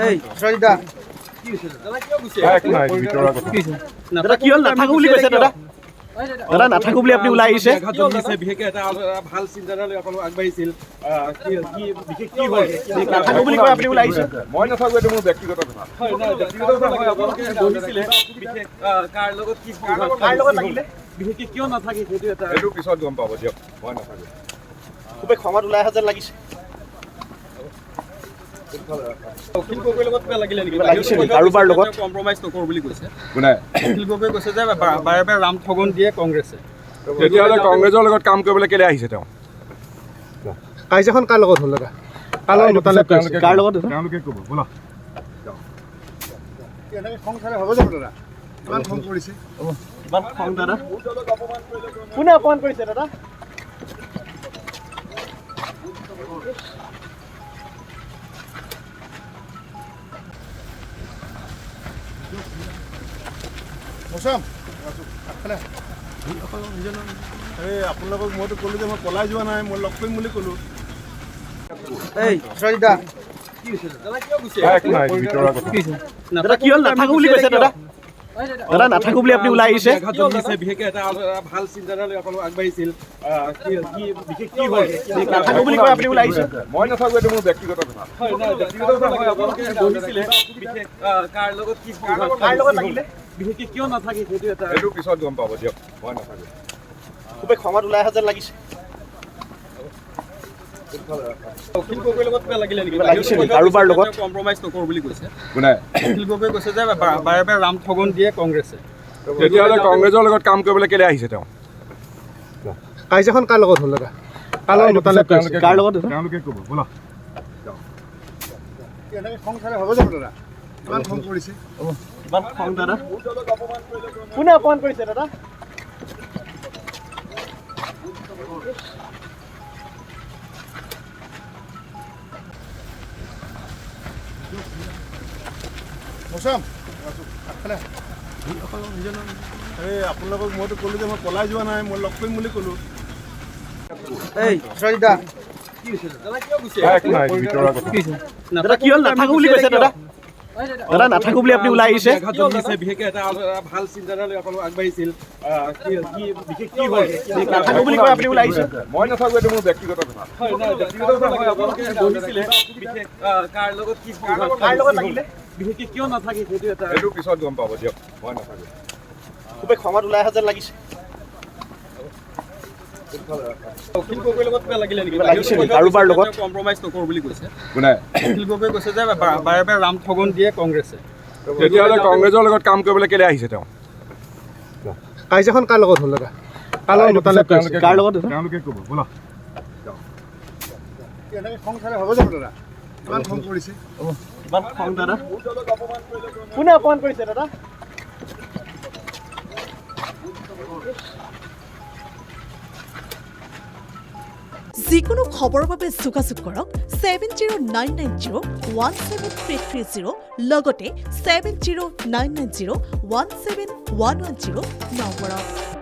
এই সরিদা দাদা কি হল নাথাকো বুলি কৈছে দাদা দাদা নাথাকো বুলি আপুনি ওলাই আহিছে বিশেষকৈ এটা ভাল চিন্তাধাৰালৈ আপোনালোক আগবাঢ়িছিল কি হয় নাথাকো বুলি কৈ আপুনি ওলাই আহিছে মই নাথাকো এইটো মোৰ ব্যক্তিগত কথা ব্যক্তিগত কথা হয় আপোনালোকে বহিছিলে বিশেষ কাৰ লগত কি লাগিলে বিশেষকৈ কিয় নাথাকে সেইটো এটা এইটো পিছত গম পাব দিয়ক মই নাথাকো খুবেই খঙত ওলাই অহা যেন লাগিছে কাৰোবাৰ লগত কম্প্ৰমাইজ নকৰোঁ বুলি কৈছে অখিল গগৈয়ে কৈছে যে বাৰে বাৰে ৰাম ঠগন দিয়ে কংগ্ৰেছে তেতিয়াহ'লে কংগ্ৰেছৰ লগত কাম কৰিবলৈ কেলৈ আহিছে তেওঁ কাজিয়াখন কাৰ লগত হ'ল দাদা কাৰ লগত তেওঁলোকে ক'ব ব'লা খং খালে হ'ব জানো দাদা ইমান খং কৰিছে ইমান খং দাদা কোনে অপমান কৰিছে দাদা আপোনালোকক মইতো ক'লো যে মই পলাই যোৱা নাই মই লগ কৰিম বুলি ক'লো এই সৰিদা দাদা কি হ'ল নাথাকো বুলি কৈছে দাদা দাদা নাথাকো বুলি আপুনি ওলাই আহিছে বিশেষকৈ এটা ভাল চিন্তাধাৰালৈ আপোনালোক আগবাঢ়িছিল কি হয় নাথাকো বুলি কৈ আপুনি ওলাই আহিছে মই নাথাকো এইটো মোৰ ব্যক্তিগত কথা ব্যক্তিগত কথা হয় আপোনালোকে বহিছিলে বিশেষ কাৰ লগত লাগিলে বিশেষকৈ কিয় নাথাকে সেইটো এটা এইটো পিছত গম পাব দিয়ক মই নাথাকো খুবেই খঙত ওলাই অহা যেন লাগিছে অখিল গগৈৰ লগত লাগিলে নেকি কাৰোবাৰ লগত কম্প্ৰমাইজ নকৰোঁ বুলি কৈছে অখিল গগৈয়ে কৈছে যে বাৰে বাৰে ৰাম ঠগন দিয়ে কংগ্ৰেছে তেতিয়াহ'লে কংগ্ৰেছৰ লগত কাম কৰিবলৈ কেলৈ আহিছে তেওঁ কাজিয়াখন কাৰ লগত হ'ল দাদা কাৰ লগত তেওঁলোকে ক'ব ব'লা খং খালে হ'ব জানো দাদা ইমান খং কৰিছে ইমান খং দাদা কোনে অপমান কৰিছে দাদা আপোনালোকক মইতো ক'লো যে মই পলাই যোৱা নাই মই লগ কৰিম বুলি ক'লো এই সৰিদা দাদা কি হ'ল নাথাকো বুলি কৈছে দাদা দাদা নাথাকো বুলি আপুনি ওলাই আহিছে বিশেষকৈ এটা ভাল চিন্তাধাৰালৈ আপোনালোক আগবাঢ়িছিল কি হয় নাথাকো বুলি কৈ আপুনি ওলাই আহিছে মই নাথাকো এইটো মোৰ ব্যক্তিগত কথা ব্যক্তিগত কথা হয় আপোনালোকে বহিছিলে বিশেষ কাৰ লগত লাগিলে বিশেষকৈ কিয় নাথাকে সেইটো এটা এইটো পিছত গম পাব দিয়ক মই নাথাকো খুবেই খঙত ওলাই অহা যেন লাগিছে অখিল গগৈৰ লগত লাগিলে নেকি কাৰোবাৰ লগত কম্প্ৰমাইজ নকৰোঁ বুলি কৈছে অখিল গগৈয়ে কৈছে যে বাৰে বাৰে ৰাম ঠগন দিয়ে কংগ্ৰেছে তেতিয়াহ'লে কংগ্ৰেছৰ লগত কাম কৰিবলৈ কেলৈ আহিছে তেওঁ কাজিয়াখন কাৰ লগত হ'ল দাদা কাৰ লগত তেওঁলোকে ক'ব ব'লা খং খালে হ'ব জানো দাদা ইমান খং কৰিছে ইমান খং দাদা কোনে অপমান কৰিছে দাদা যিকোনো খবৰৰ বাবে যোগাযোগ কৰক 7099017330 লগতে 7099017110 নম্বৰত।